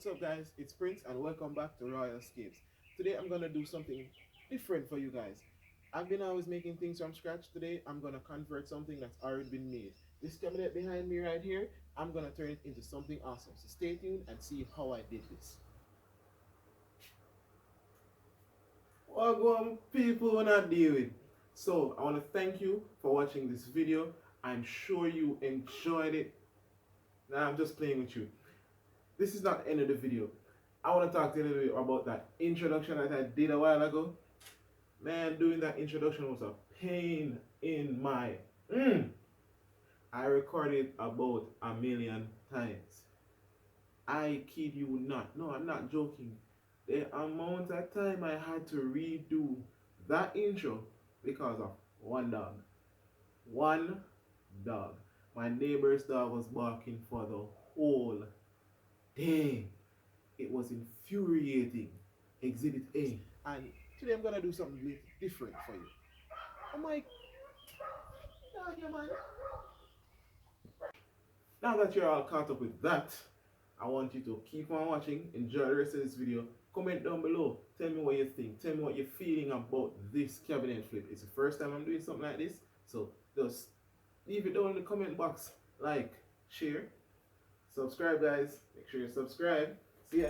What's up guys, it's Prince and welcome back to Royal Escapes. Today I'm gonna do something different for you guys. I've been always making things from scratch. Today I'm gonna convert something that's already been made. This cabinet behind me right here, I'm gonna turn it into something awesome. So stay tuned and see how I did this. Welcome people when I deal with. So I wanna thank you for watching this video. I'm sure you enjoyed it. Now I'm just playing with you. This is not the end of the video. I want to talk to you a little bit about that introduction that I did a while ago. Man, doing that introduction was a pain in my. I recorded about 1,000,000 times. I kid you not. No, I'm not joking. The amount of time I had to redo that intro because of one dog. One dog. My neighbor's dog was barking for the whole day. It was infuriating. Exhibit A. And today I'm gonna do something different for you. Oh my God, yeah, man. Now that you're all caught up with that, I want you to keep on watching, enjoy the rest of this video. Comment down below, tell me what you think, tell me what you're feeling about this cabinet flip. It's the first time I'm doing something like this, so just leave it down in the comment box. Like, share, subscribe guys, make sure you subscribe. See ya.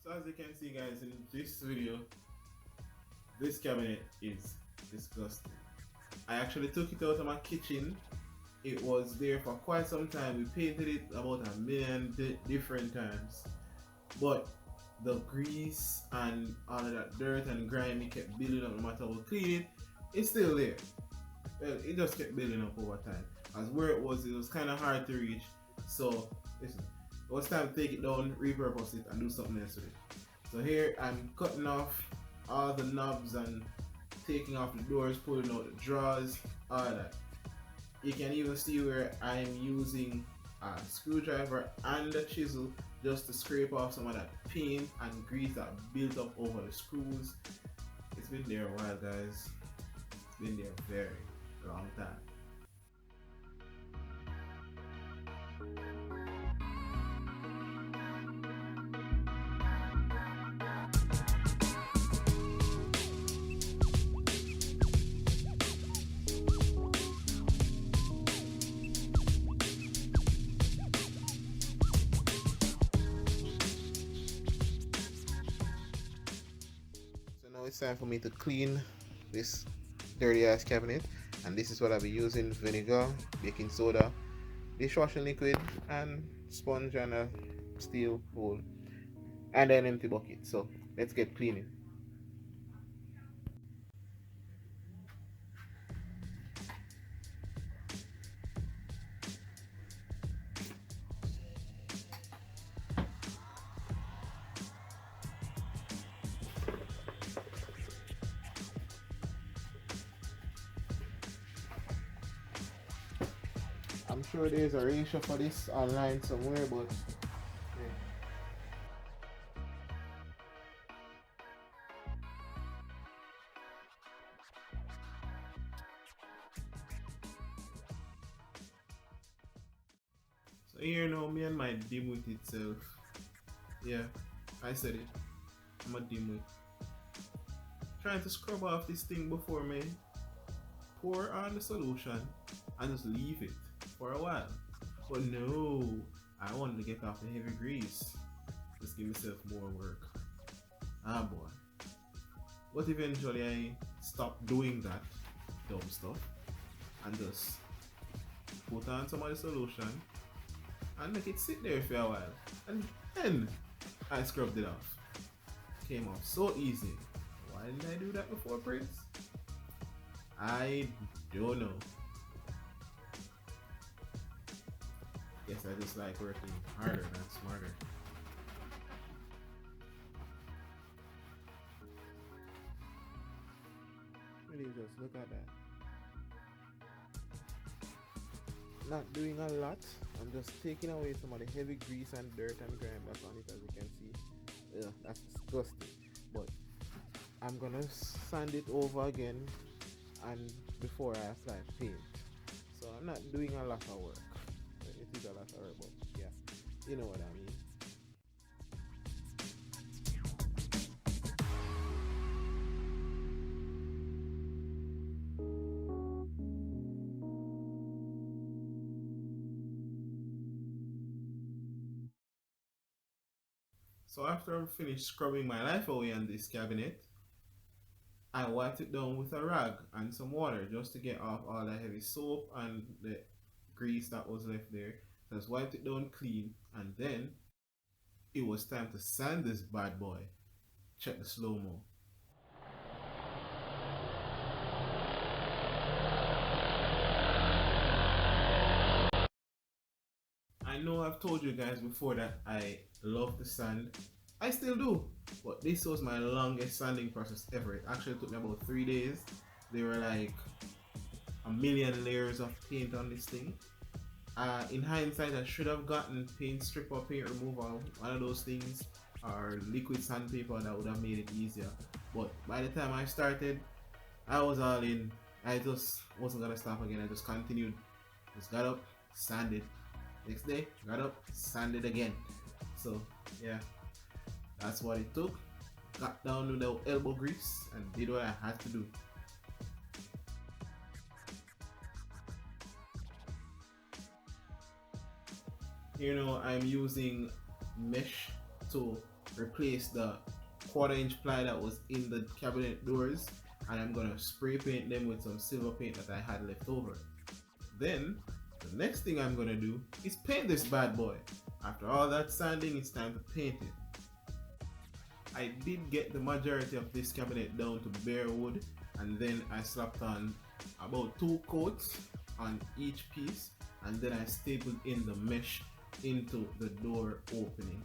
So as you can see guys in this video, this cabinet is disgusting. I actually took it out of my kitchen. It was there for quite some time. We painted it about 1,000,000 different times. But the grease and all of that dirt and grime it kept building up no matter how we clean it. It's still there. Well, it just kept building up over time. As where it was kind of hard to reach. So listen, it was time to take it down, repurpose it and do something else with it. So here I'm cutting off all the knobs and taking off the doors, pulling out the drawers, all that. You can even see where I'm using a screwdriver and a chisel just to scrape off some of that paint and grease that built up over the screws. It's been there a while guys. It's been there a very long time. Now it's time for me to clean this dirty ass cabinet, and this is what I'll be using: vinegar, baking soda, dishwashing liquid, and sponge and a steel bowl, and an empty bucket. So let's get cleaning. I'm sure there's a ratio for this online somewhere, but yeah. So here now me and my dim with itself. Yeah, I said it. I'm a dimwit. Trying to scrub off this thing before me pour on the solution and just leave it for a while. But no, I wanted to get off the heavy grease. Just give myself more work. Ah boy. But eventually I stopped doing that dumb stuff and just put on some of the solution and make it sit there for a while. And then I scrubbed it off. Came off so easy. Why didn't I do that before, Prince? I don't know. Guess I just like working harder, not smarter. Really, just look at that. Not doing a lot. I'm just taking away some of the heavy grease and dirt and grime that's on it, as you can see. Ugh, that's disgusting. But I'm gonna sand it over again and before I apply paint. So I'm not doing a lot of work. It is a lot of work, but yeah, you know what I mean. So after I'm finished scrubbing my life away on this cabinet, I wiped it down with a rag and some water just to get off all the heavy soap and the grease that was left there. Just wiped it down clean, and then it was time to sand this bad boy. Check the slow-mo. I know I've told you guys before that I love to sand. I still do, but this was my longest sanding process ever. It actually took me about 3 days. There were like a million layers of paint on this thing. In hindsight, I should have gotten paint strip or paint removal, one of those things, or liquid sandpaper that would have made it easier. But by the time I started, I was all in. I just wasn't gonna stop again. I just continued. Just got up, sanded. Next day, got up, sanded again. So yeah, that's what it took. Got down with the elbow grease and did what I had to do. You know, I'm using mesh to replace the 1/4 inch ply that was in the cabinet doors, and I'm gonna spray paint them with some silver paint that I had left over. Then the next thing I'm gonna do is paint this bad boy. After all that sanding, it's time to paint it. I did get the majority of this cabinet down to bare wood, and then I slapped on about 2 coats on each piece, and then I stapled in the mesh into the door opening.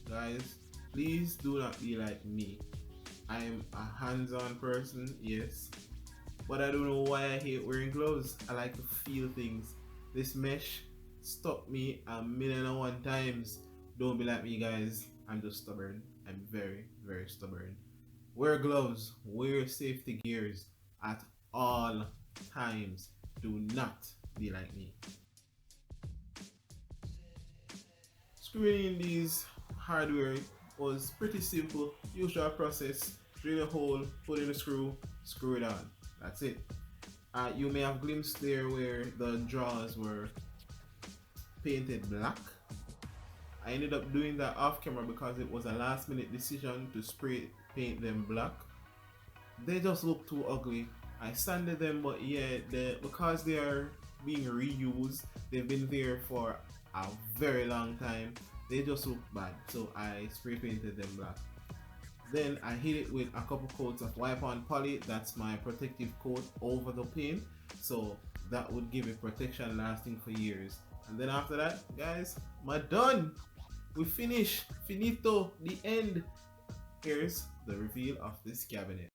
Guys, please do not be like me. I am a hands-on person, yes, but I don't know why I hate wearing gloves. I like to feel things. This mesh stuck me a million and one times. Don't be like me, guys. I'm just stubborn. I'm very, very stubborn. Wear gloves, wear safety gears at all times. Do not be like me. Screwing in these hardware was pretty simple. Usual process: drill a hole, put in a screw, screw it on. That's it. You may have glimpsed there where the drawers were painted black. I ended up doing that off camera because it was a last minute decision to spray paint them black. They just look too ugly. I sanded them, but yeah, because they are being reused, they've been there for a very long time. They just look bad, so I spray painted them black. Then I hit it with a couple coats of wipe on poly. That's my protective coat over the paint, so that would give it protection lasting for years. And then after that, guys, we're done. We finish. Finito. The end. Here's the reveal of this cabinet.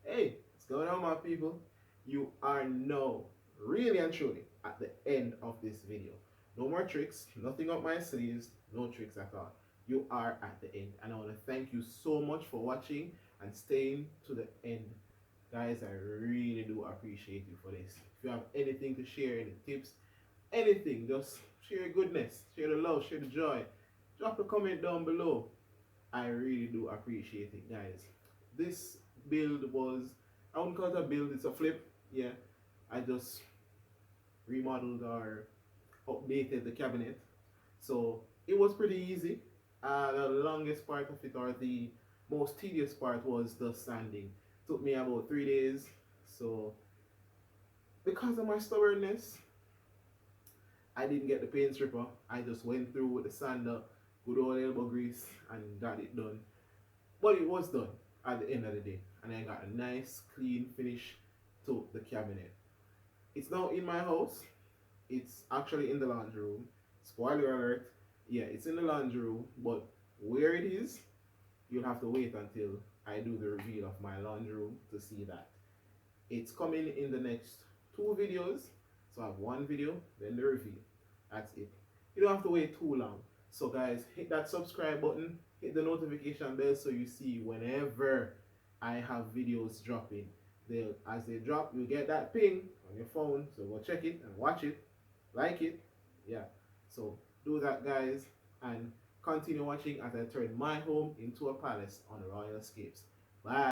Hey, what's going on, my people? You are now really and truly at the end of this video. No more tricks, nothing up my sleeves, no tricks at all. You are at the end, and I want to thank you so much for watching and staying to the end. Guys, I really do appreciate you for this. If you have anything to share, any tips, anything, just share your goodness, share the love, share the joy. Drop a comment down below. I really do appreciate it, guys. This build was, I wouldn't call it a build, it's a flip. Yeah, I just remodeled or updated the cabinet. So it was pretty easy. The longest part of it, or the most tedious part, was the sanding. Took me about 3 days. So because of my stubbornness, I didn't get the paint stripper. I just went through with the sander, good old elbow grease, and got it done. But it was done at the end of the day, and I got a nice clean finish to the cabinet. It's now in my house. It's actually in the laundry room. Spoiler alert, yeah, it's in the laundry room, but where it is, you'll have to wait until I do the reveal of my laundry room to see that. It's coming in the next 2 videos. So I have one video, then the reveal. That's it. You don't have to wait too long. So guys, hit that subscribe button, hit the notification bell so you see whenever I have videos dropping. As they drop, you get that ping on your phone. So go check it and watch it, like it. Yeah. So do that, guys, and continue watching as I turn my home into a palace on Royal Escapes. Bye.